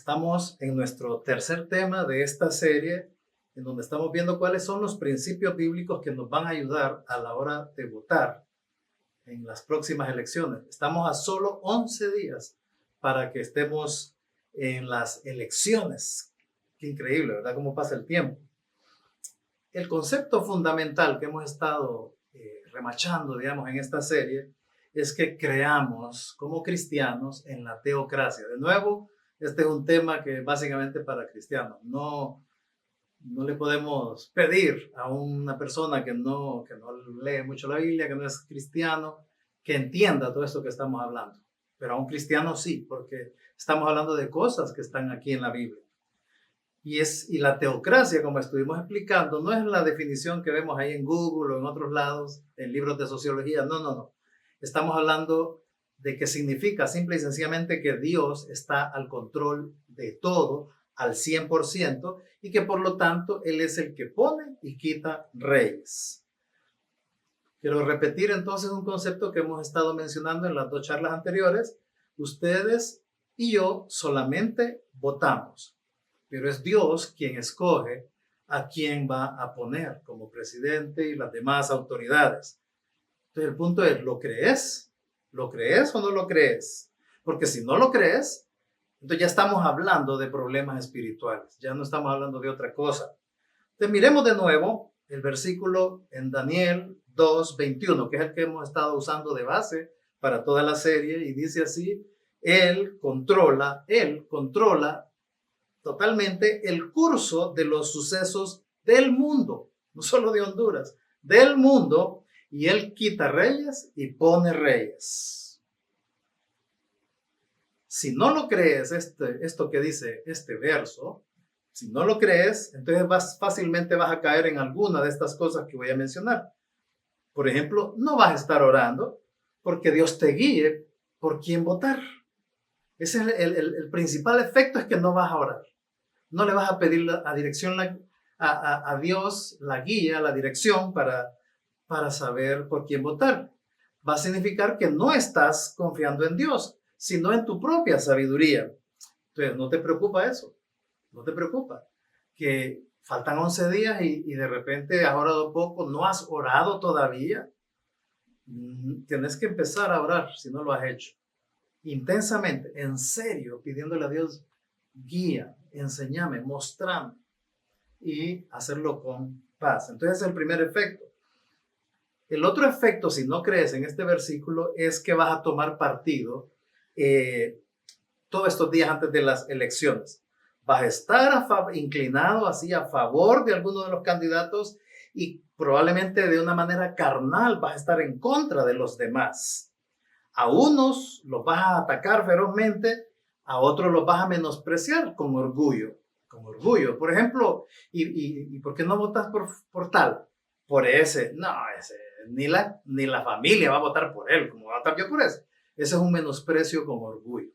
Estamos en nuestro tercer tema de esta serie, en donde estamos viendo cuáles son los principios bíblicos que nos van a ayudar a la hora de votar en las próximas elecciones. Estamos a solo 11 días para que estemos en las elecciones. Qué increíble, ¿verdad? Cómo pasa el tiempo. El concepto fundamental que hemos estado remachando, digamos, en esta serie es que creamos como cristianos en la teocracia. De nuevo, este es un tema que básicamente para cristianos. No le podemos pedir a una persona que no lee mucho la Biblia, que no es cristiano, que entienda todo esto que estamos hablando. Pero a un cristiano sí, porque estamos hablando de cosas que están aquí en la Biblia. Y la teocracia, como estuvimos explicando, no es la definición que vemos ahí en Google o en otros lados, en libros de sociología. No. Estamos hablando de que significa simple y sencillamente que Dios está al control de todo al 100% y que por lo tanto Él es el que pone y quita reyes. Quiero repetir entonces un concepto que hemos estado mencionando en las dos charlas anteriores. Ustedes y yo solamente votamos, pero es Dios quien escoge a quién va a poner como presidente y las demás autoridades. Entonces el punto es, ¿lo crees? ¿Lo crees o no lo crees? Porque si no lo crees, entonces ya estamos hablando de problemas espirituales, ya no estamos hablando de otra cosa. Entonces miremos de nuevo el versículo en Daniel 2:21, que es el que hemos estado usando de base para toda la serie, y dice así: Él controla totalmente el curso de los sucesos del mundo, no solo de Honduras, del mundo, y Él quita reyes y pone reyes. Si no lo crees, esto que dice este verso, si no lo crees, entonces fácilmente vas a caer en alguna de estas cosas que voy a mencionar. Por ejemplo, no vas a estar orando porque Dios te guíe por quién votar. Ese es el principal efecto, es que no vas a orar. No le vas a pedir a Dios la guía, la dirección para saber por quién votar. Va a significar que no estás confiando en Dios, sino en tu propia sabiduría. Entonces, no te preocupa eso. No te preocupa que faltan 11 días y de repente has orado poco, no has orado todavía. Tienes que empezar a orar si no lo has hecho. Intensamente, en serio, pidiéndole a Dios guía, enséñame, mostrame, y hacerlo con paz. Entonces, el primer efecto. El otro efecto, si no crees en este versículo, es que vas a tomar partido todos estos días antes de las elecciones. Vas a estar inclinado así a favor de alguno de los candidatos y probablemente de una manera carnal vas a estar en contra de los demás. A unos los vas a atacar ferozmente, a otros los vas a menospreciar con orgullo. Con orgullo. Por ejemplo, ¿y por qué no votas por tal? Por ese. No, ese. Ni la familia va a votar por él. ¿Cómo va a votar yo por ese? Ese es un menosprecio con orgullo,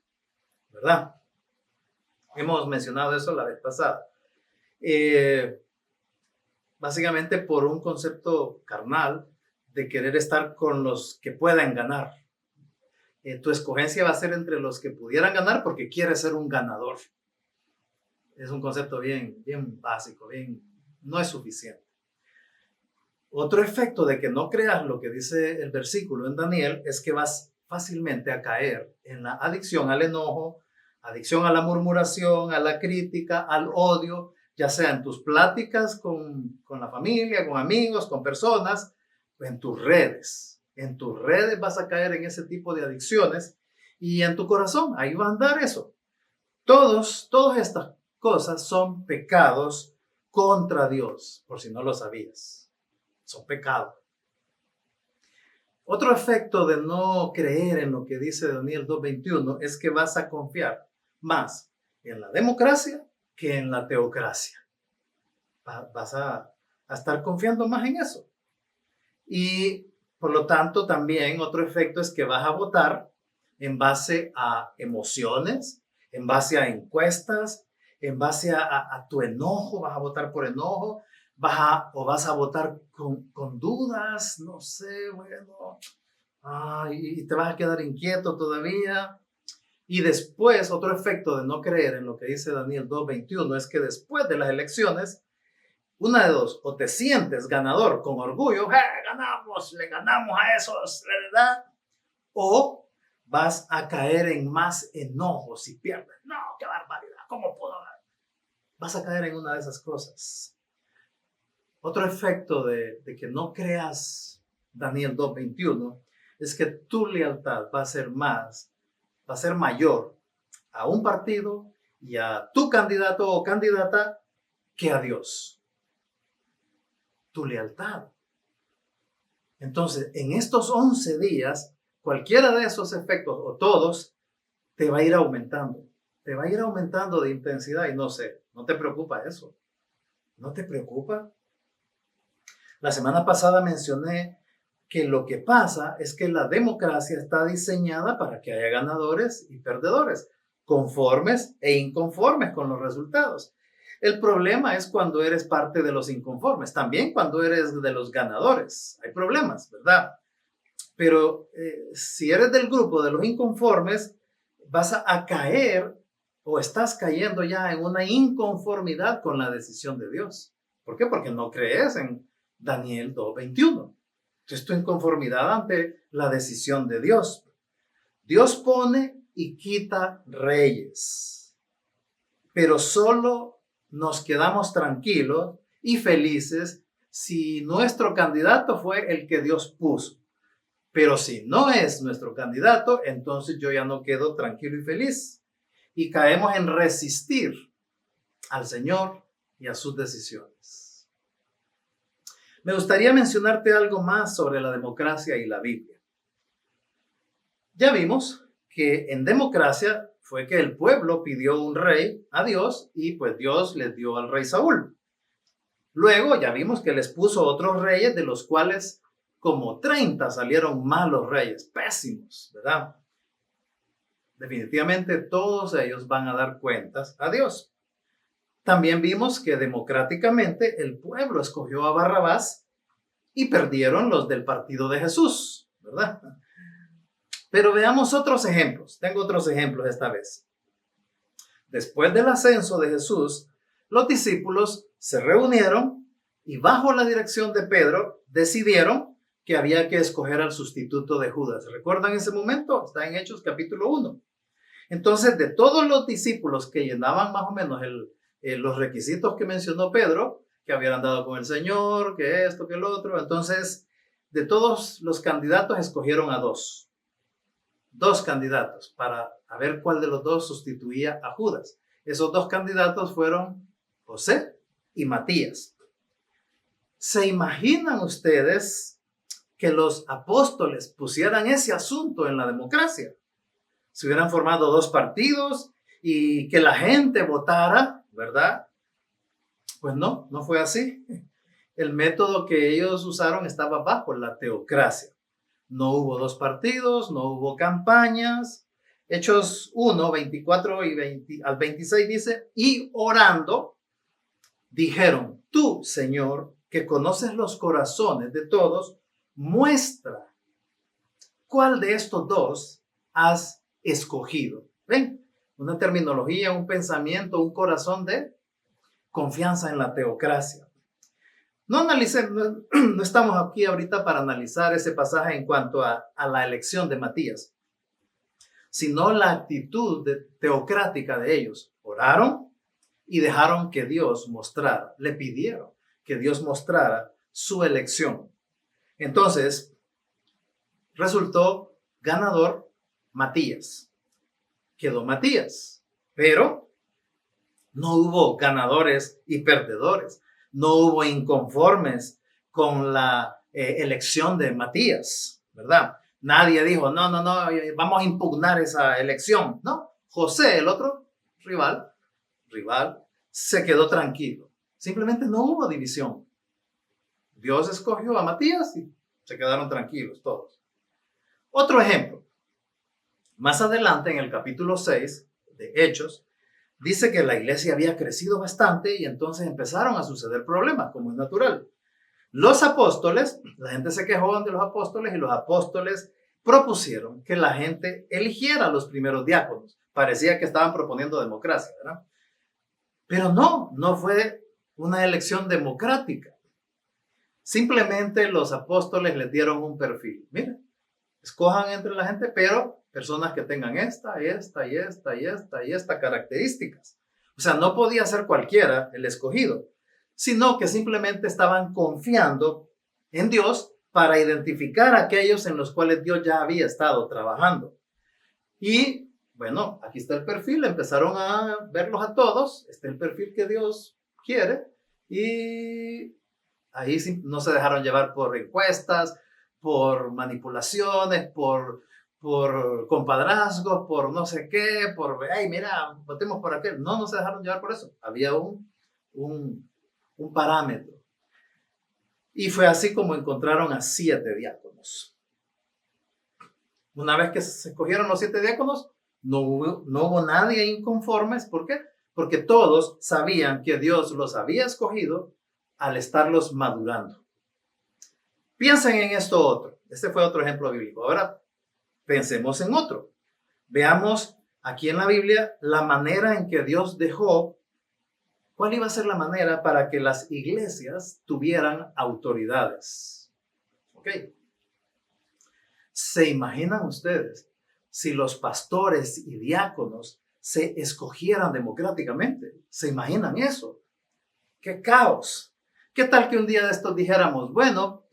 ¿verdad? Hemos mencionado eso la vez pasada. Básicamente por un concepto carnal de querer estar con los que puedan ganar. Tu escogencia va a ser entre los que pudieran ganar porque quieres ser un ganador. Es un concepto bien básico, no es suficiente. Otro efecto de que no creas lo que dice el versículo en Daniel es que vas fácilmente a caer en la adicción al enojo, adicción a la murmuración, a la crítica, al odio, ya sea en tus pláticas con la familia, con amigos, con personas, o en tus redes. En tus redes vas a caer en ese tipo de adicciones y en tu corazón, ahí va a andar eso. Todas estas cosas son pecados contra Dios, por si no lo sabías. Son pecados. Otro efecto de no creer en lo que dice Daniel 2:21 es que vas a confiar más en la democracia que en la teocracia. Vas a estar confiando más en eso. Y por lo tanto también otro efecto es que vas a votar en base a emociones, en base a encuestas, en base a tu enojo, vas a votar por enojo, vas a votar con dudas, no sé, bueno, y te vas a quedar inquieto todavía. Y después, otro efecto de no creer en lo que dice Daniel 2:21 es que después de las elecciones, una de dos, o te sientes ganador con orgullo, ganamos, le ganamos a esos, ¿verdad? O vas a caer en más enojo si pierdes. No, qué barbaridad, ¿cómo puedo? Vas a caer en una de esas cosas. Otro efecto de que no creas Daniel 2:21 es que tu lealtad va a ser mayor a un partido y a tu candidato o candidata que a Dios. Tu lealtad. Entonces, en estos 11 días, cualquiera de esos efectos o todos te va a ir aumentando. Te va a ir aumentando de intensidad y no sé, ¿no te preocupa eso? ¿No te preocupa? La semana pasada mencioné que lo que pasa es que la democracia está diseñada para que haya ganadores y perdedores, conformes e inconformes con los resultados. El problema es cuando eres parte de los inconformes, también cuando eres de los ganadores. Hay problemas, ¿verdad? Pero si eres del grupo de los inconformes, vas a caer o estás cayendo ya en una inconformidad con la decisión de Dios. ¿Por qué? Porque no crees en Daniel 2:21. Entonces, tu inconformidad ante la decisión de Dios. Dios pone y quita reyes, pero solo nos quedamos tranquilos y felices si nuestro candidato fue el que Dios puso. Pero si no es nuestro candidato, entonces yo ya no quedo tranquilo y feliz. Y caemos en resistir al Señor y a sus decisiones. Me gustaría mencionarte algo más sobre la democracia y la Biblia. Ya vimos que en democracia fue que el pueblo pidió un rey a Dios y pues Dios les dio al rey Saúl. Luego ya vimos que les puso otros reyes, de los cuales como 30 salieron malos reyes, pésimos, ¿verdad? Definitivamente todos ellos van a dar cuentas a Dios. También vimos que democráticamente el pueblo escogió a Barrabás y perdieron los del partido de Jesús, ¿verdad? Pero veamos otros ejemplos. Tengo otros ejemplos esta vez. Después del ascenso de Jesús, los discípulos se reunieron y bajo la dirección de Pedro decidieron que había que escoger al sustituto de Judas. ¿Recuerdan ese momento? Está en Hechos capítulo 1. Entonces, de todos los discípulos que llenaban más o menos los requisitos que mencionó Pedro, que habían andado con el Señor, que esto, que el otro, entonces, de todos los candidatos escogieron a dos candidatos para ver cuál de los dos sustituía a Judas. Esos dos candidatos fueron José y Matías. ¿Se imaginan ustedes que los apóstoles pusieran ese asunto en la democracia? Se hubieran formado dos partidos y que la gente votara, ¿verdad? Pues no fue así. El método que ellos usaron estaba bajo la teocracia. No hubo dos partidos, no hubo campañas. Hechos 1, 24 y 20, al 26 dice, y orando, dijeron, tú, Señor, que conoces los corazones de todos, muestra cuál de estos dos has escogido. ¿Ven? Una terminología, un pensamiento, un corazón de confianza en la teocracia. No estamos aquí ahorita para analizar ese pasaje en cuanto a la elección de Matías, sino la actitud teocrática de ellos. Oraron y dejaron que Dios mostrara, le pidieron que Dios mostrara su elección. Entonces, resultó ganador Matías. Quedó Matías, pero no hubo ganadores y perdedores. No hubo inconformes con la elección de Matías, ¿verdad? Nadie dijo, no, vamos a impugnar esa elección. No, José, el otro rival, se quedó tranquilo. Simplemente no hubo división. Dios escogió a Matías y se quedaron tranquilos todos. Otro ejemplo. Más adelante, en el capítulo 6 de Hechos, dice que la iglesia había crecido bastante y entonces empezaron a suceder problemas, como es natural. Los apóstoles, la gente se quejó de los apóstoles y los apóstoles propusieron que la gente eligiera a los primeros diáconos. Parecía que estaban proponiendo democracia, ¿verdad? Pero no fue una elección democrática. Simplemente los apóstoles les dieron un perfil. Miren, escojan entre la gente, pero personas que tengan esta características. O sea, no podía ser cualquiera el escogido, sino que simplemente estaban confiando en Dios para identificar a aquellos en los cuales Dios ya había estado trabajando. Y bueno, aquí está el perfil, empezaron a verlos a todos, este es el perfil que Dios quiere, y ahí no se dejaron llevar por encuestas, por manipulaciones, por compadrazgos, por no sé qué, por, ay, mira, votemos por aquel. No se dejaron llevar por eso. Había un parámetro. Y fue así como encontraron a 7 diáconos. Una vez que se escogieron los 7 diáconos, no hubo nadie inconformes. ¿Por qué? Porque todos sabían que Dios los había escogido al estarlos madurando. Piensen en esto otro. Este fue otro ejemplo bíblico. Ahora pensemos en otro. Veamos aquí en la Biblia la manera en que Dios dejó. ¿Cuál iba a ser la manera para que las iglesias tuvieran autoridades? ¿Ok? ¿Se imaginan ustedes si los pastores y diáconos se escogieran democráticamente? ¿Se imaginan eso? ¡Qué caos! ¿Qué tal que un día de estos dijéramos, bueno,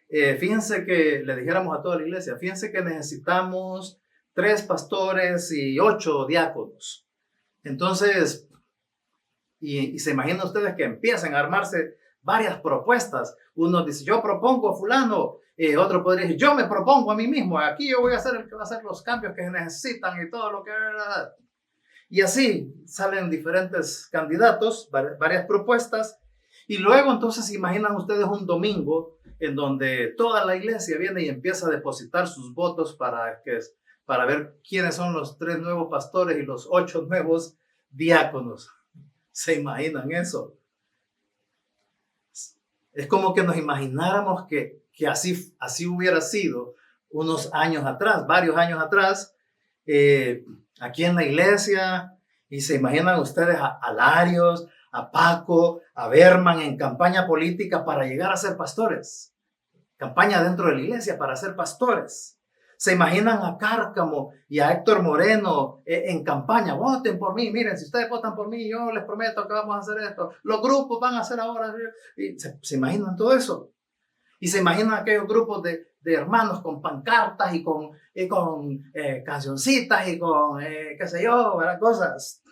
fíjense que le dijéramos a toda la iglesia, fíjense que necesitamos 3 pastores y 8 diáconos? Entonces, y se imaginan ustedes que empiecen a armarse varias propuestas. Uno dice, yo propongo a fulano, otro podría decir, yo me propongo a mí mismo, aquí yo voy a ser el que va a hacer los cambios que se necesitan y todo lo que... Y así salen diferentes candidatos, varias propuestas, y luego entonces imaginan ustedes un domingo en donde toda la iglesia viene y empieza a depositar sus votos para ver quiénes son los 3 nuevos pastores y los 8 nuevos diáconos. ¿Se imaginan eso? Es como que nos imagináramos que así hubiera sido unos años atrás, varios años atrás, aquí en la iglesia, y se imaginan ustedes a Larios, a Paco, a Berman en campaña política para llegar a ser pastores, campaña dentro de la iglesia para ser pastores. Se imaginan a Cárcamo y a Héctor Moreno en campaña, voten por mí, miren, si ustedes votan por mí, yo les prometo que vamos a hacer esto, los grupos van a hacer ahora, y se imaginan todo eso. Y se imaginan aquellos grupos de hermanos con pancartas y con cancioncitas y con, qué sé yo, ¿verdad? Cosas,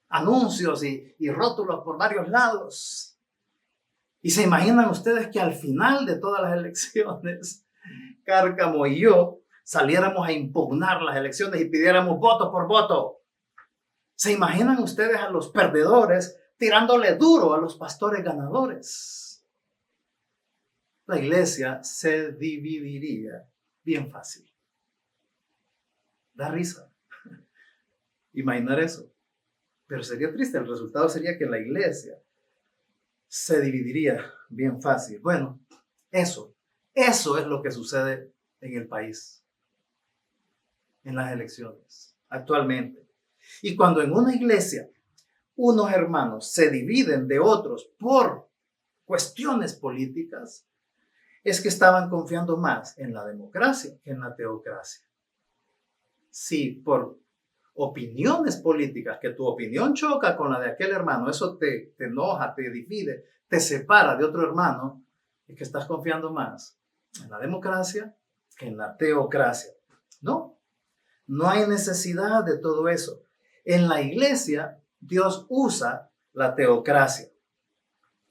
anuncios y rótulos por varios lados. Y se imaginan ustedes que al final de todas las elecciones, Cárcamo y yo saliéramos a impugnar las elecciones y pidiéramos voto por voto. ¿Se imaginan ustedes a los perdedores tirándole duro a los pastores ganadores? La iglesia se dividiría bien fácil. Da risa imaginar eso, pero sería triste. El resultado sería que la iglesia se dividiría bien fácil. Bueno, eso es lo que sucede en el país, en las elecciones, actualmente. Y cuando en una iglesia unos hermanos se dividen de otros por cuestiones políticas, es que estaban confiando más en la democracia que en la teocracia. Si por opiniones políticas, que tu opinión choca con la de aquel hermano, eso te enoja, te divide, te separa de otro hermano, es que estás confiando más en la democracia que en la teocracia. No hay necesidad de todo eso. En la iglesia, Dios usa la teocracia.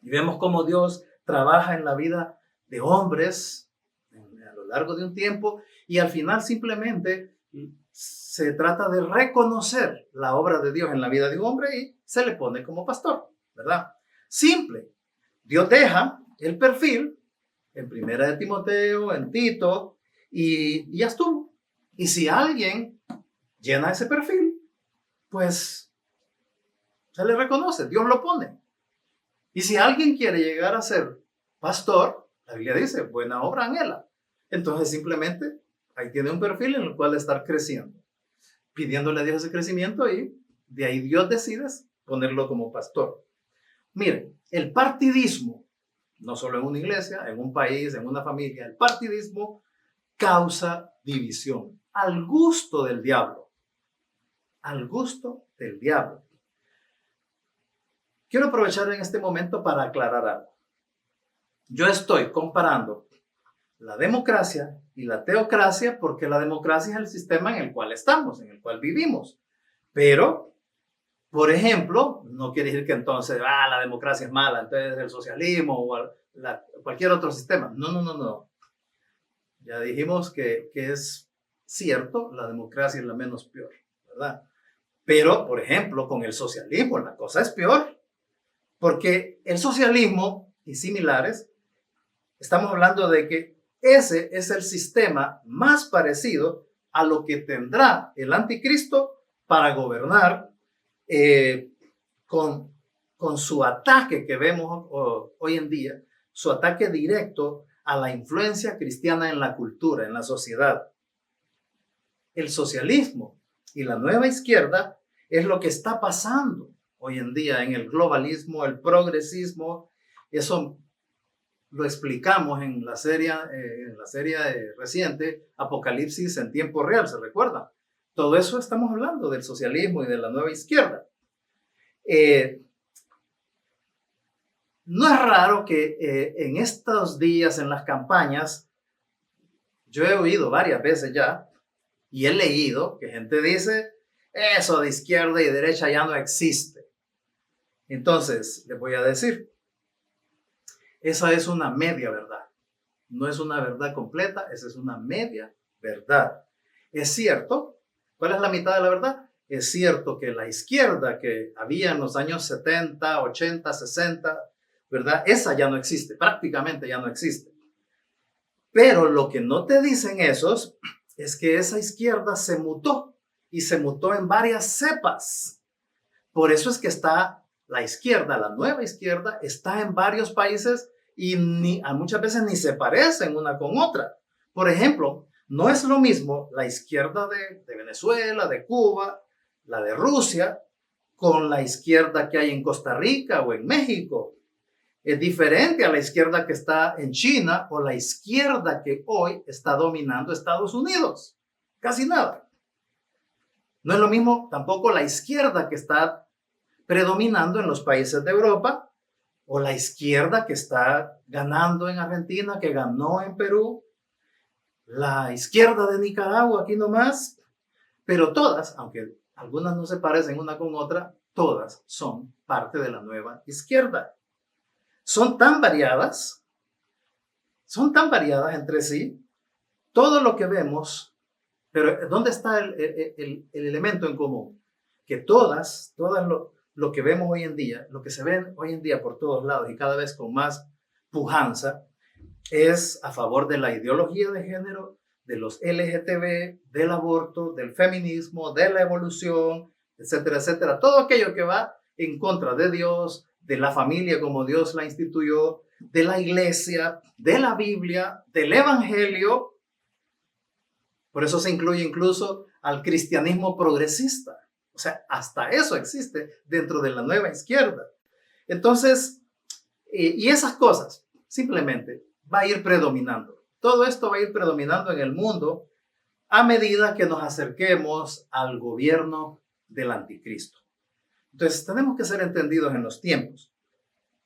Y vemos cómo Dios trabaja en la vida de hombres a lo largo de un tiempo, y al final simplemente se trata de reconocer la obra de Dios en la vida de un hombre y se le pone como pastor, ¿verdad? Simple. Dios deja el perfil en Primera de Timoteo, en Tito, y ya estuvo. Y si alguien llena ese perfil, pues se le reconoce, Dios lo pone. Y si alguien quiere llegar a ser pastor, la Biblia dice, buena obra anhela. Entonces simplemente Ahí tiene un perfil en el cual estar creciendo, pidiéndole a Dios ese crecimiento y de ahí Dios decide ponerlo como pastor. Miren, el partidismo, no solo en una iglesia, en un país, en una familia, el partidismo causa división al gusto del diablo. Al gusto del diablo. Quiero aprovechar en este momento para aclarar algo. Yo estoy comparando la democracia y la teocracia porque la democracia es el sistema en el cual estamos, en el cual vivimos. Pero, por ejemplo, no quiere decir que entonces la democracia es mala, entonces el socialismo o cualquier otro sistema. No. Ya dijimos que es cierto, la democracia es la menos peor, ¿verdad? Pero, por ejemplo, con el socialismo la cosa es peor, porque el socialismo y similares, estamos hablando de que ese es el sistema más parecido a lo que tendrá el anticristo para gobernar con su ataque que vemos hoy en día, su ataque directo a la influencia cristiana en la cultura, en la sociedad. El socialismo y la nueva izquierda es lo que está pasando hoy en día en el globalismo, el progresismo. Eso lo explicamos en la serie reciente Apocalipsis en tiempo real, ¿se recuerda? Todo eso estamos hablando del socialismo y de la nueva izquierda. No es raro que en estos días, en las campañas, yo he oído varias veces ya y he leído que gente dice, eso de izquierda y derecha ya no existe. Entonces, les voy a decir, esa es una media verdad. No es una verdad completa, esa es una media verdad. Es cierto, ¿cuál es la mitad de la verdad? Es cierto que la izquierda que había en los años 70, 80, 60, ¿verdad? Esa ya no existe, prácticamente ya no existe. Pero lo que no te dicen esos es que esa izquierda se mutó y se mutó en varias cepas. Por eso es que está la izquierda, la nueva izquierda, está en varios países y muchas veces ni se parecen una con otra. Por ejemplo, no es lo mismo la izquierda de Venezuela, de Cuba, la de Rusia, con la izquierda que hay en Costa Rica o en México. Es diferente a la izquierda que está en China o la izquierda que hoy está dominando Estados Unidos. Casi nada. No es lo mismo tampoco la izquierda que está predominando en los países de Europa o la izquierda que está ganando en Argentina, que ganó en Perú, la izquierda de Nicaragua, aquí nomás, pero todas, aunque algunas no se parecen una con otra, todas son parte de la nueva izquierda. Son tan variadas entre sí, todo lo que vemos, pero ¿dónde está el elemento en común? Que todas lo que vemos hoy en día, lo que se ve hoy en día por todos lados y cada vez con más pujanza, es a favor de la ideología de género, de los LGTB, del aborto, del feminismo, de la evolución, etcétera, etcétera. Todo aquello que va en contra de Dios, de la familia como Dios la instituyó, de la iglesia, de la Biblia, del evangelio. Por eso se incluye incluso al cristianismo progresista. O sea, hasta eso existe dentro de la nueva izquierda. Entonces, y esas cosas simplemente va a ir predominando. Todo esto va a ir predominando en el mundo a medida que nos acerquemos al gobierno del anticristo. Entonces, tenemos que ser entendidos en los tiempos.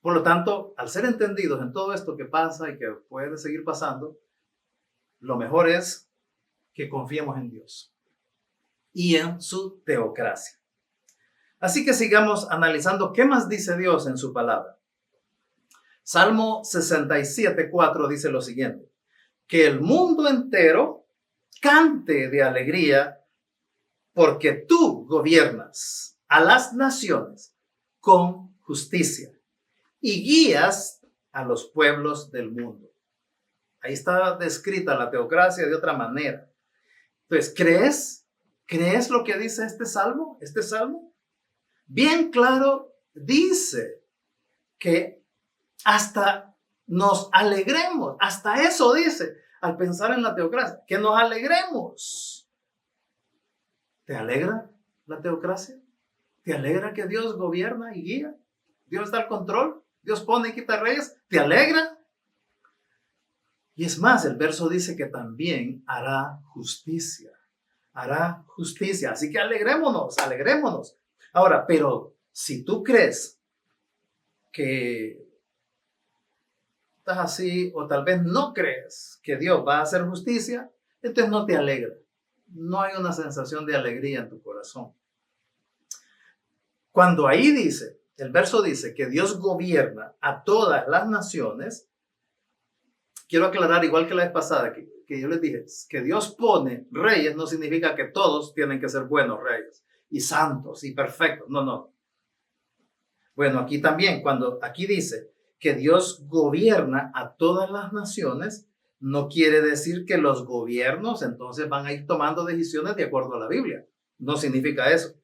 Por lo tanto, al ser entendidos en todo esto que pasa y que puede seguir pasando, lo mejor es que confiemos en Dios y en su teocracia. Así que sigamos analizando qué más dice Dios en su palabra. Salmo 67:4 dice lo siguiente: que el mundo entero cante de alegría porque tú gobiernas a las naciones con justicia y guías a los pueblos del mundo. Ahí está descrita la teocracia de otra manera. Entonces, ¿crees lo que dice este salmo? Este salmo bien claro dice que hasta nos alegremos, hasta eso dice, al pensar en la teocracia, que nos alegremos. ¿Te alegra la teocracia? ¿Te alegra que Dios gobierna y guía? ¿Dios da el control? ¿Dios pone y quita reyes? ¿Te alegra? Y es más, el verso dice que también hará justicia. Hará justicia. Así que alegrémonos, alegrémonos. Ahora, pero si tú crees que estás así, o tal vez no crees que Dios va a hacer justicia, entonces no te alegra. No hay una sensación de alegría en tu corazón. Cuando ahí dice, el verso dice que Dios gobierna a todas las naciones, quiero aclarar, igual que la vez pasada, que yo les dije, que Dios pone reyes no significa que todos tienen que ser buenos reyes y santos y perfectos. No, no. Bueno, aquí también, cuando aquí dice que Dios gobierna a todas las naciones, no quiere decir que los gobiernos entonces van a ir tomando decisiones de acuerdo a la Biblia. No significa eso.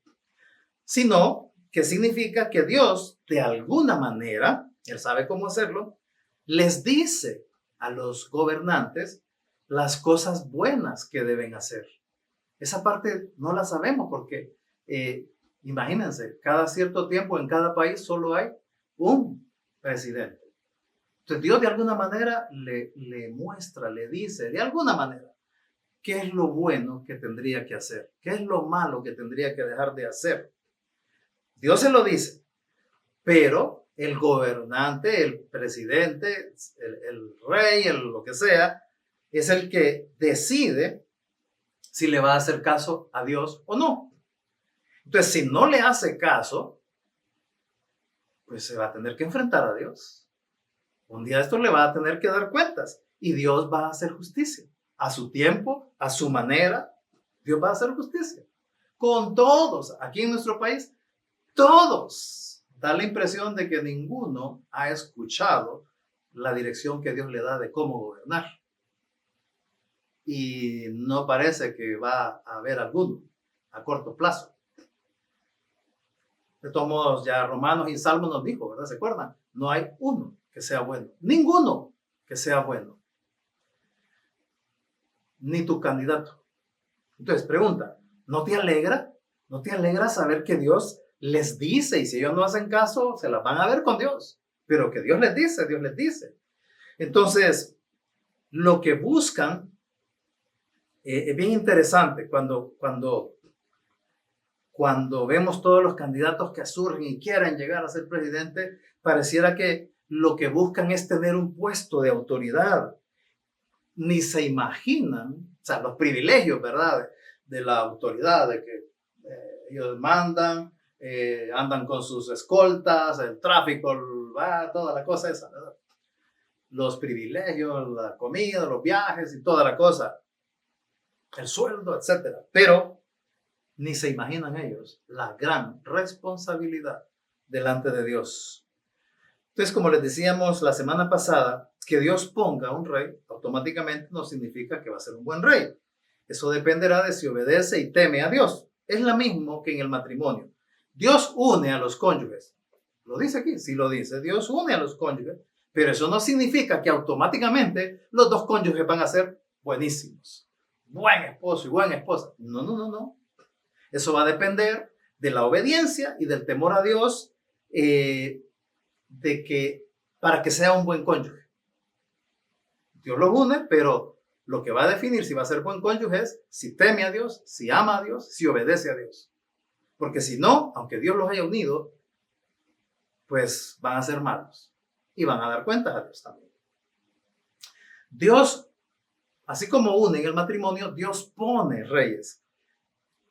Sino que significa que Dios, de alguna manera, Él sabe cómo hacerlo, les dice a los gobernantes las cosas buenas que deben hacer. Esa parte no la sabemos porque, imagínense, cada cierto tiempo en cada país solo hay un presidente. Entonces Dios de alguna manera le muestra, le dice, de alguna manera, qué es lo bueno que tendría que hacer, qué es lo malo que tendría que dejar de hacer. Dios se lo dice, pero el gobernante, el presidente, el rey, lo que sea, es el que decide si le va a hacer caso a Dios o no. Entonces, si no le hace caso, pues se va a tener que enfrentar a Dios. Un día esto le va a tener que dar cuentas y Dios va a hacer justicia. A su tiempo, a su manera, Dios va a hacer justicia. Con todos, aquí en nuestro país, todos. Da la impresión de que ninguno ha escuchado la dirección que Dios le da de cómo gobernar. Y no parece que va a haber alguno a corto plazo. De todos modos, ya Romanos y Salmos nos dijo, ¿verdad? ¿Se acuerdan? No hay uno que sea bueno. Ninguno que sea bueno. Ni tu candidato. Entonces, pregunta, ¿no te alegra? ¿No te alegra saber que Dios les dice, y si ellos no hacen caso, se las van a ver con Dios? Pero que Dios les dice, Dios les dice. Entonces, lo que buscan es bien interesante cuando vemos todos los candidatos que surgen y quieren llegar a ser presidente, pareciera que lo que buscan es tener un puesto de autoridad. Ni se imaginan, o sea, los privilegios, ¿verdad? De la autoridad, de que ellos mandan, andan con sus escoltas, el tráfico, toda la cosa esa, ¿verdad? Los privilegios, la comida, los viajes y toda la cosa, el sueldo, etcétera. Pero ni se imaginan ellos la gran responsabilidad delante de Dios. Entonces, como les decíamos la semana pasada, que Dios ponga un rey automáticamente no significa que va a ser un buen rey. Eso dependerá de si obedece y teme a Dios. Es lo mismo que en el matrimonio. Dios une a los cónyuges. Lo dice aquí, sí lo dice. Dios une a los cónyuges, pero eso no significa que automáticamente los dos cónyuges van a ser buenísimos. Buen esposo y buena esposa. No, no, no, no. Eso va a depender de la obediencia y del temor a Dios para que sea un buen cónyuge. Dios los une, pero lo que va a definir si va a ser buen cónyuge es si teme a Dios, si ama a Dios, si obedece a Dios. Porque si no, aunque Dios los haya unido, pues van a ser malos y van a dar cuentas a Dios también. Dios, así como une en el matrimonio, Dios pone reyes.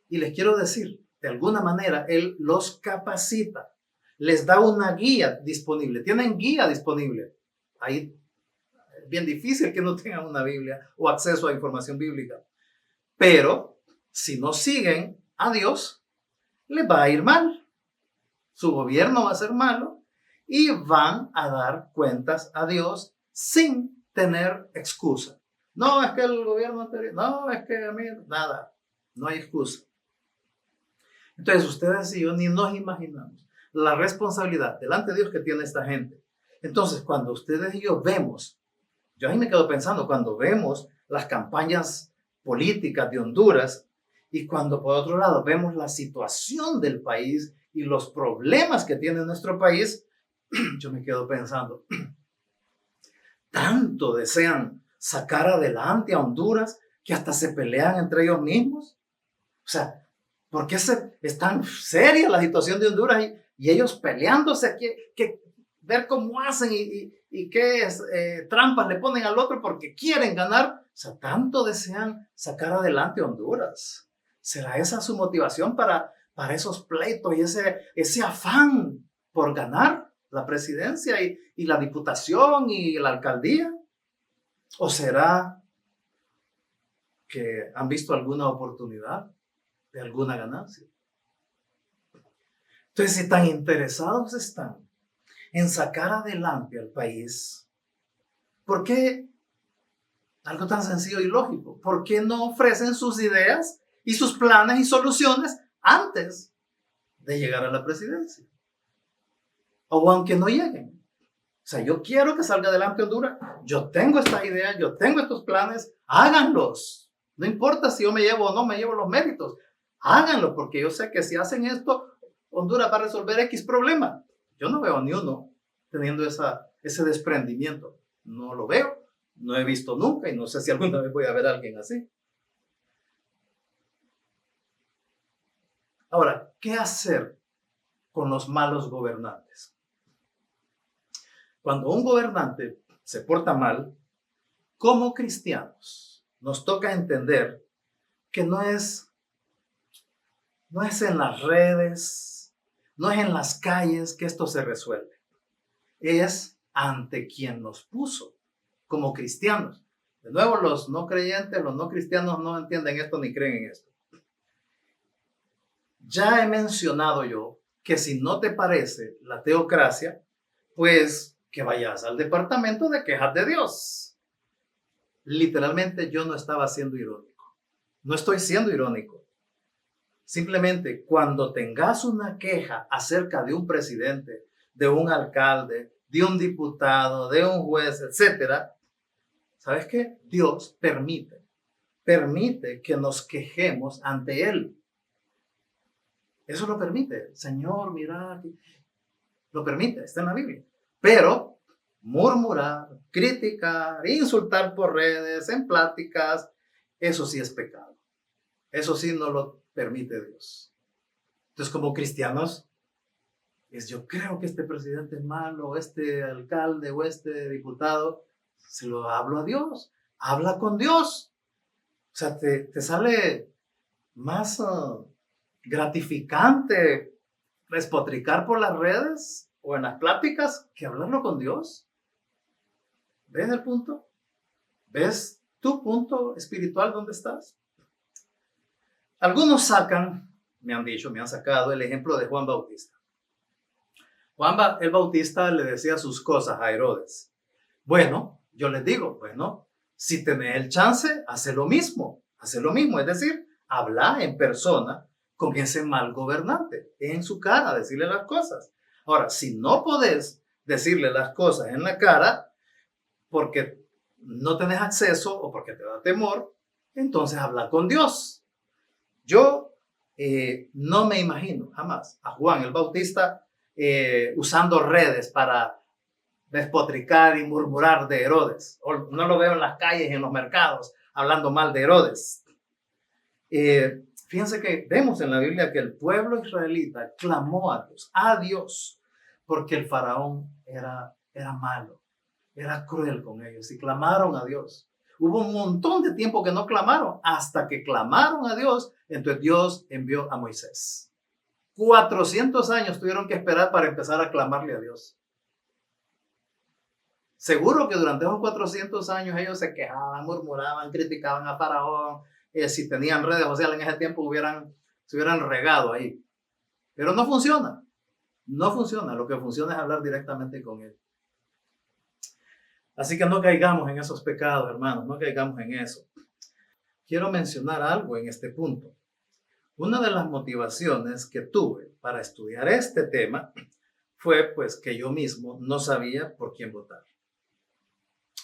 Y les quiero decir, de alguna manera, Él los capacita, les da una guía disponible. Tienen guía disponible. Ahí es bien difícil que no tengan una Biblia o acceso a información bíblica. Pero si no siguen a Dios, les va a ir mal. Su gobierno va a ser malo y van a dar cuentas a Dios sin tener excusa. No, es que el gobierno anterior, no, es que a mí, nada, no hay excusa. Entonces ustedes y yo ni nos imaginamos la responsabilidad delante de Dios que tiene esta gente. Entonces cuando ustedes y yo vemos, yo ahí me quedo pensando, cuando vemos las campañas políticas de Honduras, y cuando por otro lado vemos la situación del país y los problemas que tiene nuestro país, yo me quedo pensando, tanto desean sacar adelante a Honduras que hasta se pelean entre ellos mismos. O sea, ¿por qué es tan seria la situación de Honduras y ellos peleándose? Que ver cómo hacen y qué trampas le ponen al otro porque quieren ganar. O sea, tanto desean sacar adelante a Honduras. ¿Será esa su motivación para esos pleitos y ese afán por ganar la presidencia y la diputación y la alcaldía? ¿O será que han visto alguna oportunidad de alguna ganancia? Entonces, si tan interesados están en sacar adelante al país, ¿por qué algo tan sencillo y lógico? ¿Por qué no ofrecen sus ideas y sus planes y soluciones antes de llegar a la presidencia? O aunque no lleguen. O sea, yo quiero que salga adelante Honduras. Yo tengo estas ideas, yo tengo estos planes. Háganlos. No importa si yo me llevo o no me llevo los méritos. Háganlo, porque yo sé que si hacen esto, Honduras va a resolver X problema. Yo no veo ni uno teniendo ese desprendimiento. No lo veo, no he visto nunca y no sé si alguna vez voy a ver a alguien así. Ahora, ¿qué hacer con los malos gobernantes? Cuando un gobernante se porta mal, como cristianos, nos toca entender que no es en las redes, no es en las calles que esto se resuelve. Es ante quien nos puso como cristianos. De nuevo, los no creyentes, los no cristianos no entienden esto ni creen en esto. Ya he mencionado yo que si no te parece la teocracia, pues que vayas al departamento de quejas de Dios. Literalmente yo no estaba siendo irónico. No estoy siendo irónico. Simplemente cuando tengas una queja acerca de un presidente, de un alcalde, de un diputado, de un juez, etcétera, ¿sabes qué? Dios permite que nos quejemos ante Él. Eso lo permite. Señor, mira, lo permite, está en la Biblia. Pero murmurar, criticar, insultar por redes, en pláticas, eso sí es pecado. Eso sí no lo permite Dios. Entonces, como cristianos, yo creo que este presidente es malo, este alcalde o este diputado, se lo hablo a Dios. Habla con Dios. O sea, te sale más gratificante despotricar por las redes o en las pláticas que hablarlo con Dios. ¿Ves el punto? ¿Ves tu punto espiritual dónde estás? Algunos sacan, me han sacado el ejemplo de Juan Bautista. Juan el Bautista le decía sus cosas a Herodes. Bueno, yo les digo, bueno, si tenés el chance, hace lo mismo, es decir, habla en persona con ese mal gobernante, en su cara, decirle las cosas. Ahora, si no podés decirle las cosas en la cara porque no tenés acceso o porque te da temor, entonces habla con Dios. Yo no me imagino jamás a Juan el Bautista usando redes para despotricar y murmurar de Herodes. O no lo veo en las calles y en los mercados hablando mal de Herodes. Fíjense que vemos en la Biblia que el pueblo israelita clamó a Dios, porque el faraón era malo, era cruel con ellos y clamaron a Dios. Hubo un montón de tiempo que no clamaron, hasta que clamaron a Dios, entonces Dios envió a Moisés. 400 años tuvieron que esperar para empezar a clamarle a Dios. Seguro que durante esos 400 años ellos se quejaban, murmuraban, criticaban a Faraón. Si tenían redes sociales en ese tiempo se hubieran regado ahí. Pero no funciona. No funciona. Lo que funciona es hablar directamente con Él. Así que no caigamos en esos pecados, hermanos. No caigamos en eso. Quiero mencionar algo en este punto. Una de las motivaciones que tuve para estudiar este tema fue pues que yo mismo no sabía por quién votar.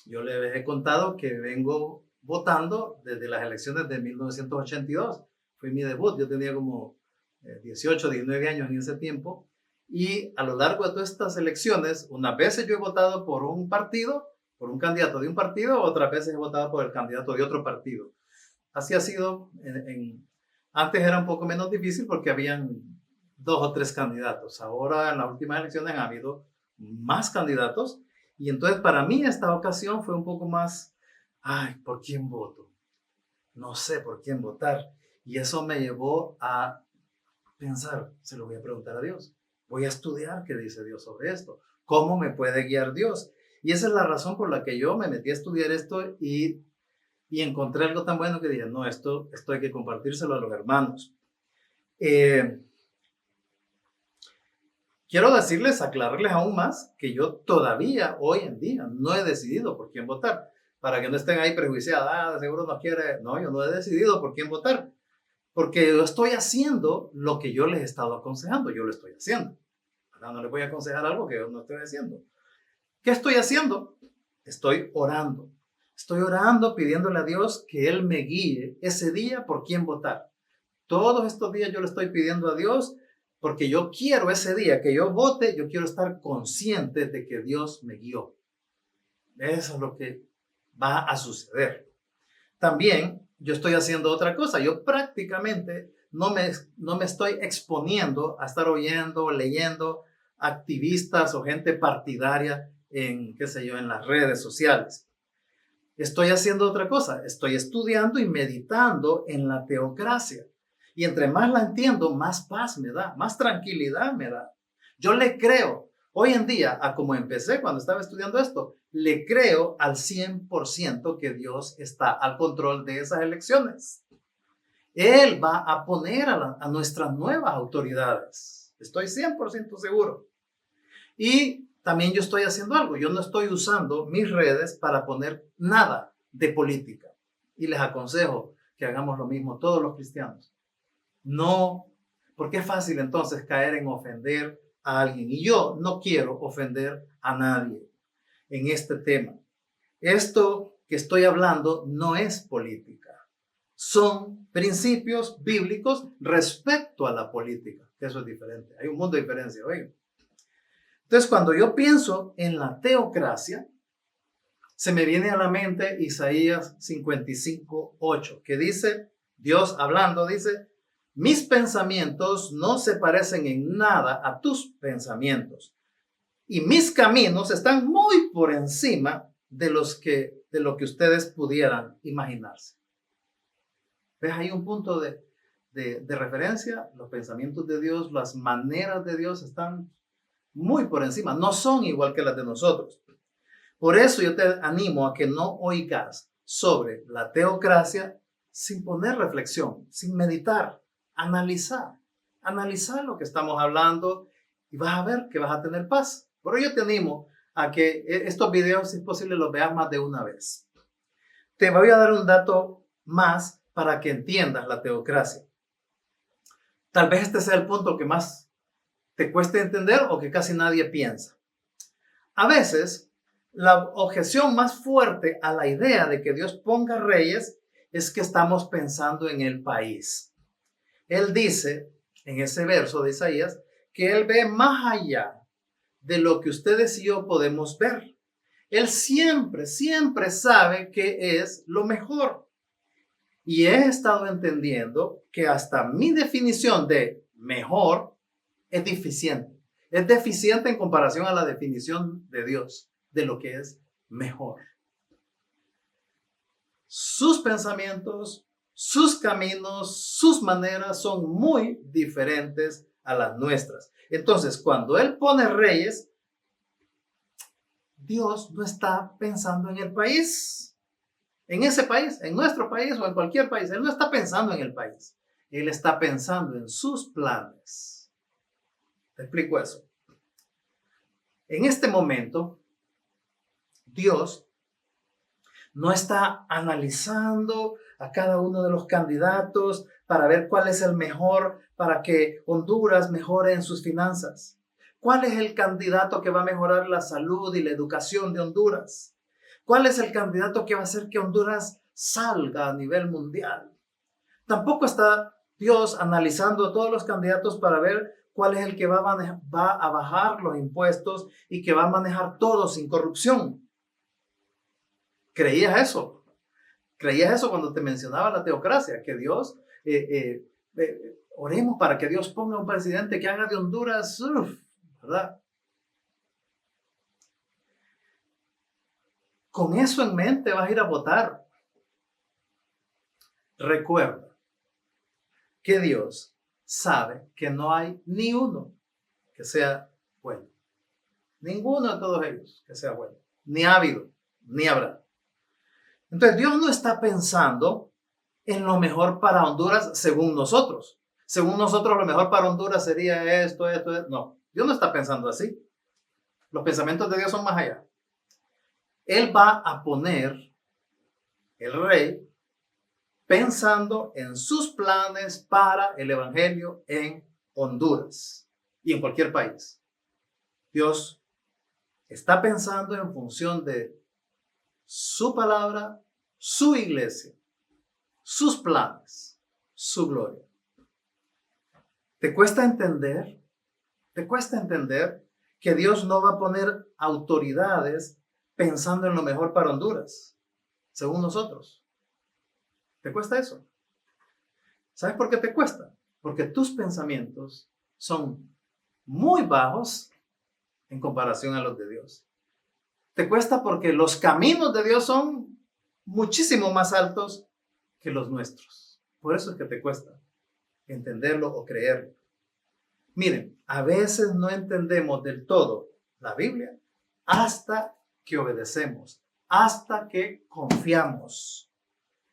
Yo les he contado que vengo votando desde las elecciones de 1982. Fue mi debut, yo tenía como 18, 19 años en ese tiempo. Y a lo largo de todas estas elecciones, unas veces yo he votado por un partido, por un candidato de un partido, otras veces he votado por el candidato de otro partido. Así ha sido. Antes era un poco menos difícil porque habían 2 o 3 candidatos. Ahora en las últimas elecciones ha habido más candidatos. Y entonces para mí esta ocasión fue un poco más, ay, ¿por quién voto? No sé por quién votar. Y eso me llevó a pensar, se lo voy a preguntar a Dios. Voy a estudiar qué dice Dios sobre esto. ¿Cómo me puede guiar Dios? Y esa es la razón por la que yo me metí a estudiar esto y encontré algo tan bueno que dije, no, esto hay que compartírselo a los hermanos. Quiero decirles, aclararles aún más, que yo todavía, hoy en día, no he decidido por quién votar. Para que no estén ahí prejuiciados, seguro no quiere. No, yo no he decidido por quién votar. Porque yo estoy haciendo lo que yo les he estado aconsejando. Yo lo estoy haciendo. No les voy a aconsejar algo que yo no estoy haciendo. ¿Qué estoy haciendo? Estoy orando. Estoy orando pidiéndole a Dios que Él me guíe ese día por quién votar. Todos estos días yo le estoy pidiendo a Dios porque yo quiero ese día que yo vote, yo quiero estar consciente de que Dios me guió. Eso es lo que va a suceder. También yo estoy haciendo otra cosa. Yo prácticamente no me estoy exponiendo a estar oyendo, leyendo activistas o gente partidaria en, qué sé yo, en las redes sociales. Estoy haciendo otra cosa. Estoy estudiando y meditando en la teocracia. Y entre más la entiendo, más paz me da, más tranquilidad me da. Yo le creo, hoy en día, a como empecé cuando estaba estudiando esto, le creo al 100% que Dios está al control de esas elecciones. Él va a poner a nuestras nuevas autoridades. Estoy 100% seguro. Y también yo estoy haciendo algo. Yo no estoy usando mis redes para poner nada de política. Y les aconsejo que hagamos lo mismo todos los cristianos. No, porque es fácil entonces caer en ofender a alguien. Y yo no quiero ofender a nadie en este tema. Esto que estoy hablando no es política. Son principios bíblicos respecto a la política, que eso es diferente. Hay un mundo de diferencia, oigan. Entonces, cuando yo pienso en la teocracia, se me viene a la mente Isaías 55:8, que dice, Dios hablando, dice, mis pensamientos no se parecen en nada a tus pensamientos y mis caminos están muy por encima de lo que ustedes pudieran imaginarse. ¿Ves? Hay un punto de referencia. Los pensamientos de Dios, las maneras de Dios están muy por encima. No son igual que las de nosotros. Por eso yo te animo a que no oigas sobre la teocracia sin poner reflexión, sin meditar, analizar lo que estamos hablando y vas a ver que vas a tener paz. Por ello te animo a que estos videos, si es posible, los veas más de una vez. Te voy a dar un dato más para que entiendas la teocracia. Tal vez este sea el punto que más te cueste entender o que casi nadie piensa. A veces, la objeción más fuerte a la idea de que Dios ponga reyes es que estamos pensando en el país. Él dice, en ese verso de Isaías, que Él ve más allá de lo que ustedes y yo podemos ver. Él siempre, siempre sabe qué es lo mejor. Y he estado entendiendo que hasta mi definición de mejor es deficiente. Es deficiente en comparación a la definición de Dios de lo que es mejor. Sus pensamientos, sus caminos, sus maneras son muy diferentes a las nuestras. Entonces, cuando Él pone reyes, Dios no está pensando en el país, en ese país, en nuestro país o en cualquier país. Él no está pensando en el país. Él está pensando en sus planes. Te explico eso. En este momento, Dios no está analizando a cada uno de los candidatos para ver cuál es el mejor para que Honduras mejore en sus finanzas. ¿Cuál es el candidato que va a mejorar la salud y la educación de Honduras? ¿Cuál es el candidato que va a hacer que Honduras salga a nivel mundial. Tampoco está Dios analizando a todos los candidatos para ver cuál es el que va a bajar los impuestos y que va a manejar todo sin corrupción. ¿Creías eso? ¿Creías eso cuando te mencionaba la teocracia? Que Dios, oremos para que Dios ponga un presidente que haga de Honduras, ¿verdad? Con eso en mente vas a ir a votar. Recuerda que Dios sabe que no hay ni uno que sea bueno. Ninguno de todos ellos que sea bueno. Ni ha habido, ni habrá. Entonces Dios no está pensando en lo mejor para Honduras según nosotros. Según nosotros lo mejor para Honduras sería esto. No, Dios no está pensando así. Los pensamientos de Dios son más allá. Él va a poner el rey pensando en sus planes para el evangelio en Honduras y en cualquier país. Dios está pensando en función de su palabra, su iglesia, sus planes, su gloria. ¿Te cuesta entender? ¿Te cuesta entender que Dios no va a poner autoridades pensando en lo mejor para Honduras, según nosotros? ¿Te cuesta eso? ¿Sabes por qué te cuesta? Porque tus pensamientos son muy bajos en comparación a los de Dios. Te cuesta porque los caminos de Dios son muchísimo más altos que los nuestros. Por eso es que te cuesta entenderlo o creerlo. Miren, a veces no entendemos del todo la Biblia hasta que obedecemos, hasta que confiamos.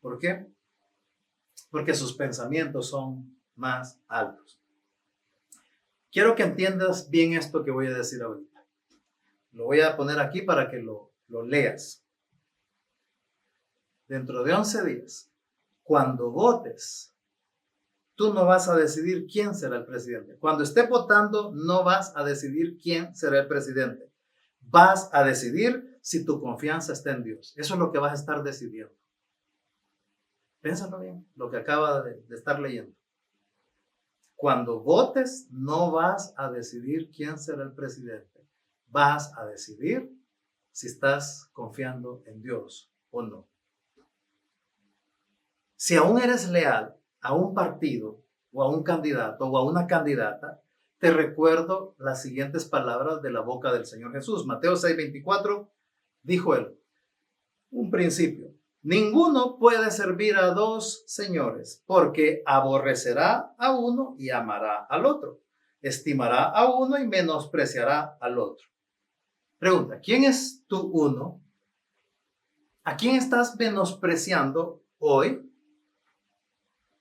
¿Por qué? Porque sus pensamientos son más altos. Quiero que entiendas bien esto que voy a decir ahorita. Lo voy a poner aquí para que lo leas. Dentro de 11 días, cuando votes, tú no vas a decidir quién será el presidente. Cuando esté votando, no vas a decidir quién será el presidente. Vas a decidir si tu confianza está en Dios. Eso es lo que vas a estar decidiendo. Piénsalo bien, lo que acaba de estar leyendo. Cuando votes, no vas a decidir quién será el presidente. Vas a decidir si estás confiando en Dios o no. Si aún eres leal a un partido o a un candidato o a una candidata, te recuerdo las siguientes palabras de la boca del Señor Jesús. Mateo 6:24, dijo él, un principio. Ninguno puede servir a dos señores, porque aborrecerá a uno y amará al otro. Estimará a uno y menospreciará al otro. Pregunta, ¿quién es tu uno? ¿A quién estás menospreciando hoy?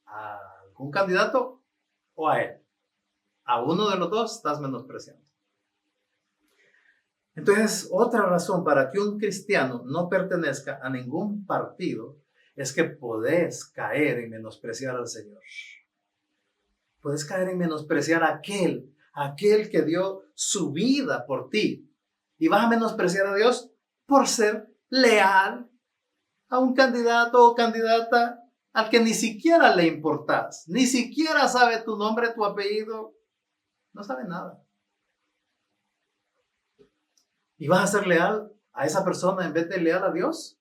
¿A algún candidato o a él? A uno de los dos estás menospreciando. Entonces, otra razón para que un cristiano no pertenezca a ningún partido es que podés caer en menospreciar al Señor. Puedes caer en menospreciar a aquel que dio su vida por ti. Y vas a menospreciar a Dios por ser leal a un candidato o candidata al que ni siquiera le importás, ni siquiera sabe tu nombre, tu apellido, no sabe nada. ¿Y vas a ser leal a esa persona en vez de leal a Dios?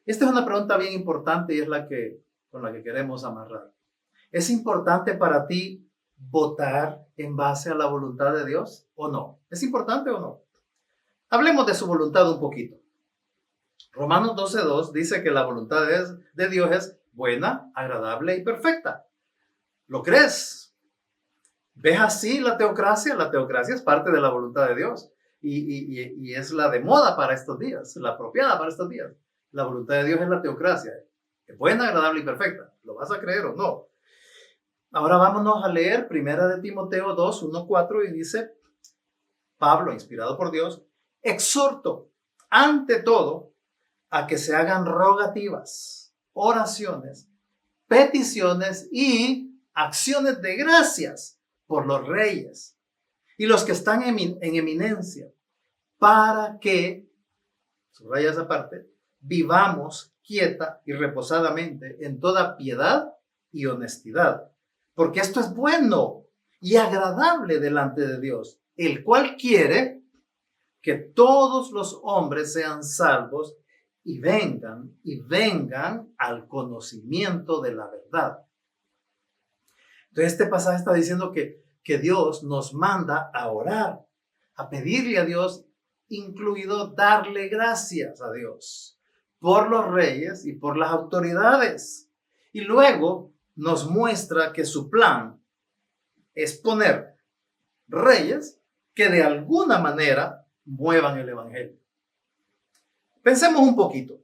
Esta es una pregunta bien importante y es con la que queremos amarrar. ¿Es importante para ti votar en base a la voluntad de Dios o no? ¿Es importante o no? Hablemos de su voluntad un poquito. Romanos 12:2 dice que la voluntad de Dios es buena, agradable y perfecta. ¿Lo crees? ¿Ves así la teocracia? La teocracia es parte de la voluntad de Dios y es la de moda para estos días, la apropiada para estos días. La voluntad de Dios es la teocracia. Es buena, agradable y perfecta. ¿Lo vas a creer o no? Ahora vámonos a leer 1 Timoteo 2:1-4 y dice, Pablo, inspirado por Dios, exhorto ante todo a que se hagan rogativas, oraciones, peticiones y acciones de gracias por los reyes y los que están en eminencia, para que subraya esa parte, vivamos quieta y reposadamente en toda piedad y honestidad, porque esto es bueno y agradable delante de Dios, el cual quiere que todos los hombres sean salvos y vengan al conocimiento de la verdad. Entonces este pasaje está diciendo que Dios nos manda a orar, a pedirle a Dios, incluido darle gracias a Dios por los reyes y por las autoridades. Y luego nos muestra que su plan es poner reyes que de alguna manera muevan el evangelio. Pensemos un poquito.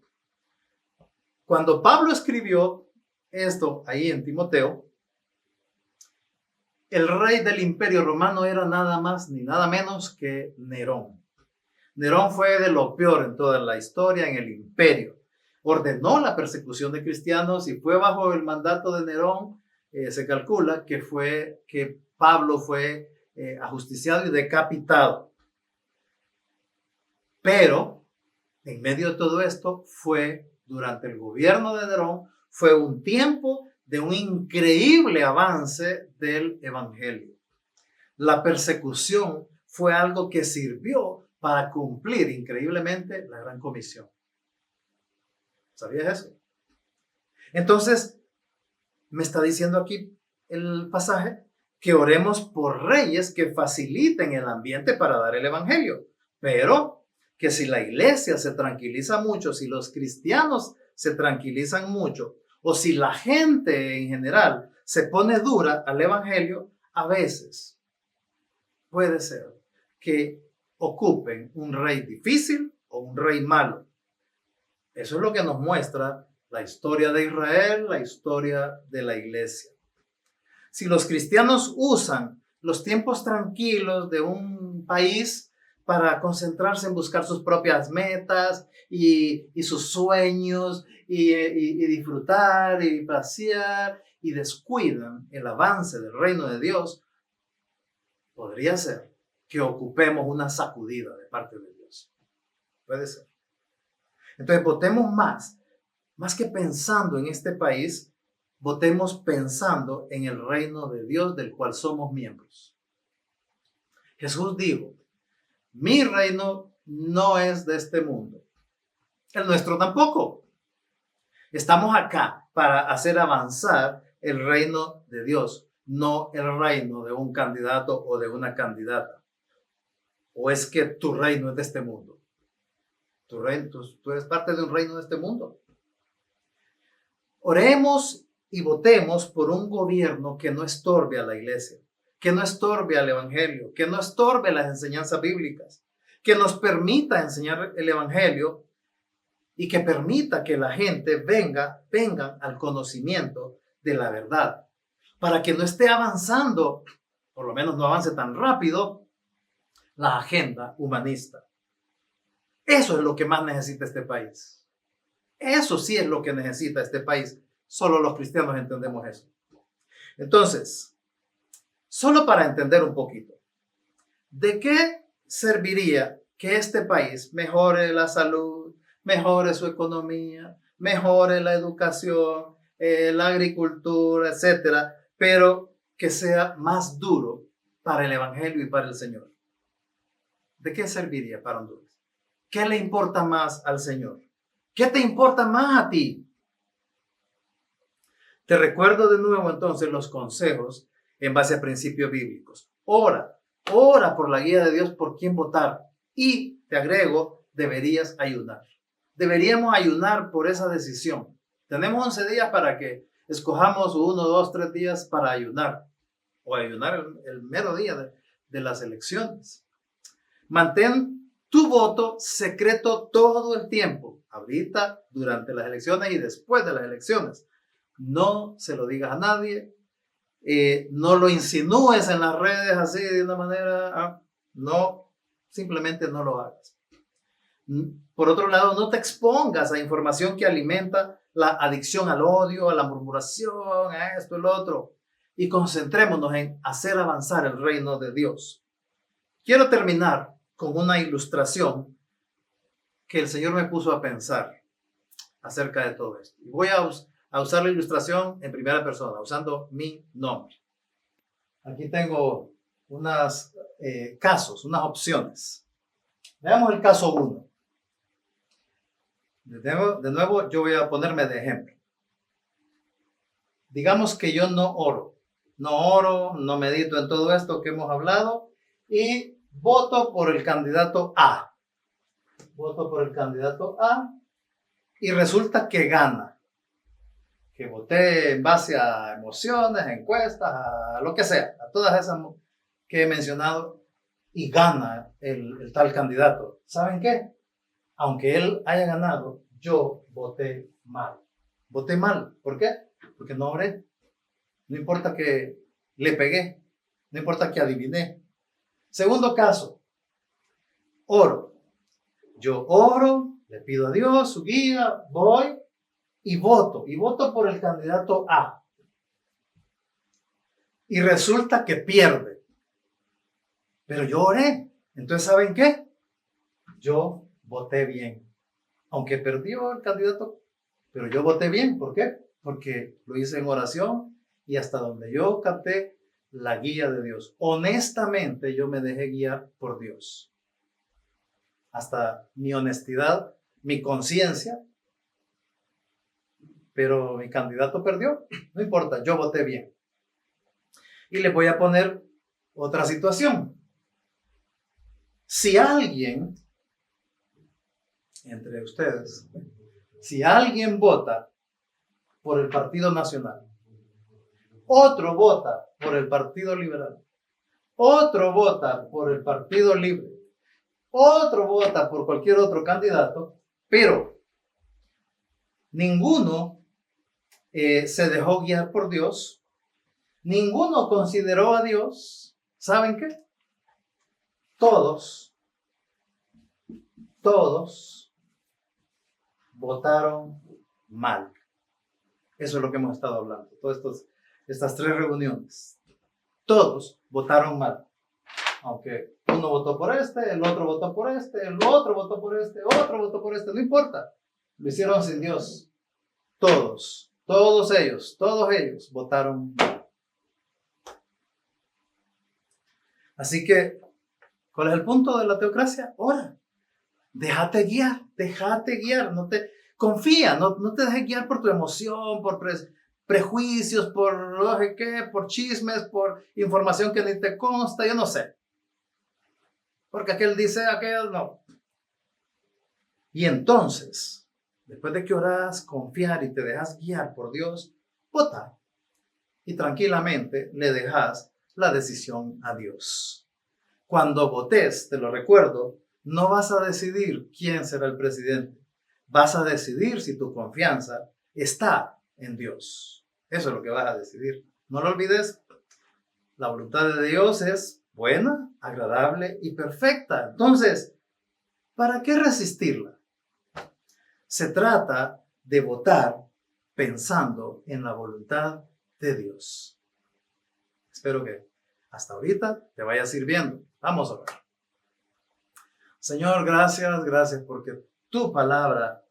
Cuando Pablo escribió esto ahí en Timoteo, el rey del Imperio Romano era nada más ni nada menos que Nerón. Nerón fue de lo peor en toda la historia en el imperio. Ordenó la persecución de cristianos y fue bajo el mandato de Nerón. Se calcula que Pablo fue ajusticiado y decapitado. Pero en medio de todo esto durante el gobierno de Nerón, fue un tiempo de un increíble avance del evangelio. La persecución fue algo que sirvió para cumplir increíblemente la gran comisión. ¿Sabías eso? Entonces, me está diciendo aquí el pasaje que oremos por reyes que faciliten el ambiente para dar el evangelio, pero que si la iglesia se tranquiliza mucho, si los cristianos se tranquilizan mucho, o si la gente en general se pone dura al evangelio, a veces puede ser que ocupen un rey difícil o un rey malo. Eso es lo que nos muestra la historia de Israel, la historia de la iglesia. Si los cristianos usan los tiempos tranquilos de un país para concentrarse en buscar sus propias metas y sus sueños y disfrutar y pasear y descuidan el avance del reino de Dios, podría ser que ocupemos una sacudida de parte de Dios. Puede ser. Entonces votemos más que pensando en este país, votemos pensando en el reino de Dios del cual somos miembros. Jesús dijo: mi reino no es de este mundo. El nuestro tampoco. Estamos acá para hacer avanzar el reino de Dios, no el reino de un candidato o de una candidata. ¿O es que tu reino es de este mundo? Tú eres parte de un reino de este mundo. Oremos y votemos por un gobierno que no estorbe a la iglesia, que no estorbe al evangelio, que no estorbe las enseñanzas bíblicas, que nos permita enseñar el evangelio y que permita que la gente venga al conocimiento de la verdad, para que no esté avanzando, por lo menos no avance tan rápido, la agenda humanista. Eso es lo que más necesita este país. Eso sí es lo que necesita este país. Solo los cristianos entendemos eso. Entonces, solo para entender un poquito, ¿de qué serviría que este país mejore la salud, mejore su economía, mejore la educación, la agricultura, etcétera, pero que sea más duro para el evangelio y para el Señor? ¿De qué serviría para Honduras? ¿Qué le importa más al Señor? ¿Qué te importa más a ti? Te recuerdo de nuevo entonces los consejos en base a principios bíblicos. Ora por la guía de Dios por quién votar. Y te agrego, deberías ayunar. Deberíamos ayunar por esa decisión. Tenemos 11 días para que escojamos 1, 2, 3 días para ayunar. O ayunar el mero día de las elecciones. Mantén tu voto secreto todo el tiempo. Ahorita, durante las elecciones y después de las elecciones. No se lo digas a nadie. No lo insinúes en las redes así de una manera. No, simplemente no lo hagas. Por otro lado, no te expongas a información que alimenta la adicción al odio, a la murmuración, a esto y lo otro. Y concentrémonos en hacer avanzar el reino de Dios. Quiero terminar con una ilustración que el Señor me puso a pensar acerca de todo esto. Y voy a usar la ilustración en primera persona, usando mi nombre. Aquí tengo unos casos, unas opciones. Veamos el caso 1. De nuevo, yo voy a ponerme de ejemplo. Digamos que yo no oro, no medito en todo esto que hemos hablado y voto por el candidato A. Voto por el candidato A y resulta que gana. Que voté en base a emociones, encuestas, a lo que sea, a todas esas que he mencionado y gana el tal candidato. ¿Saben qué? Aunque él haya ganado, yo voté mal. Voté mal. ¿Por qué? Porque no oré. No importa que le pegué. No importa que adiviné. Segundo caso. Oro. Yo oro, le pido a Dios su guía, voy y voto. Y voto por el candidato A. Y resulta que pierde. Pero yo oré. Entonces, ¿saben qué? Yo voté bien. Aunque perdió el candidato, pero yo voté bien. ¿Por qué? Porque lo hice en oración y hasta donde yo capté la guía de Dios. Honestamente, yo me dejé guiar por Dios. Hasta mi honestidad, mi conciencia. Pero mi candidato perdió. No importa, yo voté bien. Y les voy a poner otra situación. Si alguien, entre ustedes, si alguien vota por el Partido Nacional, otro vota por el Partido Liberal, otro vota por el Partido Libre, otro vota por cualquier otro candidato, pero ninguno se dejó guiar por Dios, ninguno consideró a Dios, ¿saben qué? Todos votaron mal. Eso es lo que hemos estado hablando. Estas 3 reuniones. Todos votaron mal. Aunque uno votó por este, el otro votó por este, el otro votó por este, otro votó por este. No importa. Lo hicieron sin Dios. Todos ellos votaron mal. Así que, ¿cuál es el punto de la teocracia? Ora. Déjate guiar, confía, no te dejes guiar por tu emoción, por prejuicios, por no sé qué, por chismes, por información que ni te consta, yo no sé. Porque aquel dice, aquel no. Y entonces, después de que oras, confiar y te dejas guiar por Dios, vota. Y tranquilamente le dejas la decisión a Dios. Cuando votes, te lo recuerdo, no vas a decidir quién será el presidente. Vas a decidir si tu confianza está en Dios. Eso es lo que vas a decidir. No lo olvides, la voluntad de Dios es buena, agradable y perfecta. Entonces, ¿para qué resistirla? Se trata de votar pensando en la voluntad de Dios. Espero que hasta ahorita te vaya sirviendo. Vamos a ver. Señor, gracias porque tu palabra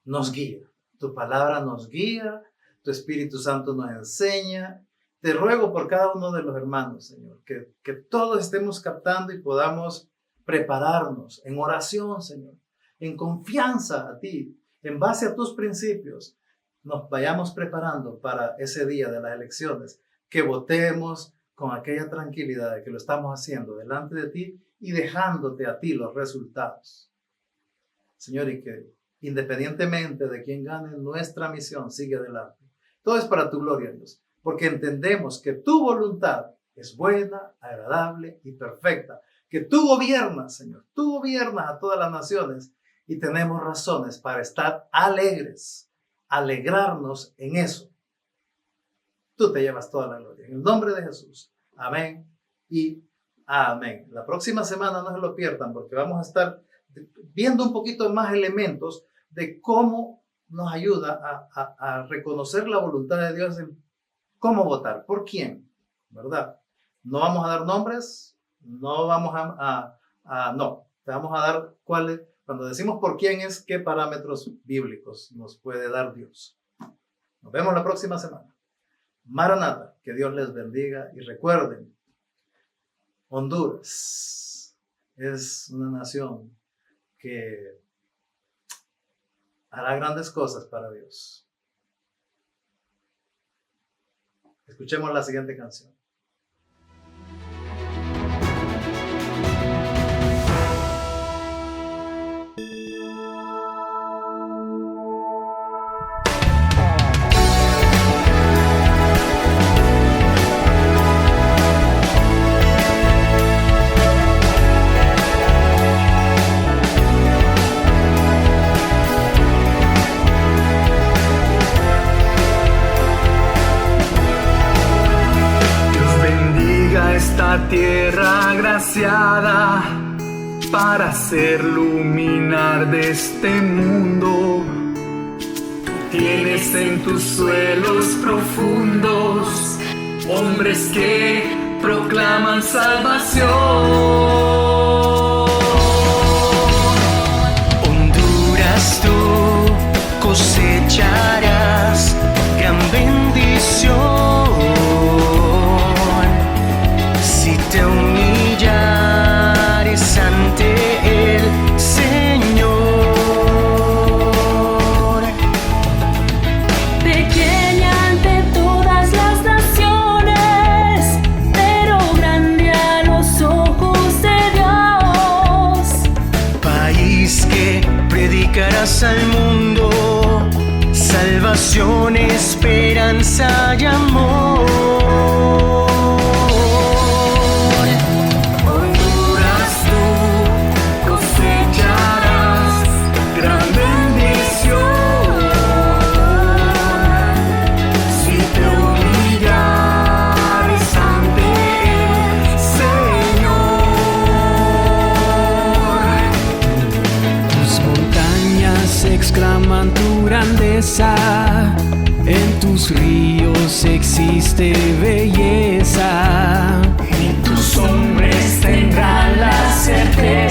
nos guía. Tu palabra nos guía, tu Espíritu Santo nos enseña. Te ruego por cada uno de los hermanos, Señor, que todos estemos captando y podamos prepararnos en oración, Señor, en confianza a ti, en base a tus principios. Nos vayamos preparando para ese día de las elecciones, que votemos con aquella tranquilidad de que lo estamos haciendo delante de ti y dejándote a ti los resultados. Señor, y que independientemente de quién gane, nuestra misión sigue adelante. Todo es para tu gloria, Dios, porque entendemos que tu voluntad es buena, agradable y perfecta. Que tú gobiernas, Señor, tú gobiernas a todas las naciones y tenemos razones para estar alegres, alegrarnos en eso. Tú te llevas toda la gloria. En el nombre de Jesús. Amén y amén. La próxima semana no se lo pierdan porque vamos a estar viendo un poquito más elementos de cómo nos ayuda a reconocer la voluntad de Dios en cómo votar, por quién, ¿verdad? No vamos a dar nombres, no vamos no, te vamos a dar Cuando decimos por quién es, ¿qué parámetros bíblicos nos puede dar Dios? Nos vemos la próxima semana. Maranata, que Dios les bendiga y recuerden, Honduras es una nación que hará grandes cosas para Dios. Escuchemos la siguiente canción. Esta tierra agraciada para hacer luminar de este mundo. Tú tienes en tus suelos profundos hombres que proclaman salvación. Honduras, tú cosecharás gran bendición. Te humillares ante el Señor. Pequeña ante todas las naciones, pero grande a los ojos de Dios. País que predicarás al mundo salvación, esperanza y amor. Exclaman tu grandeza, en tus ríos existe belleza, y tus hombres tendrán la certeza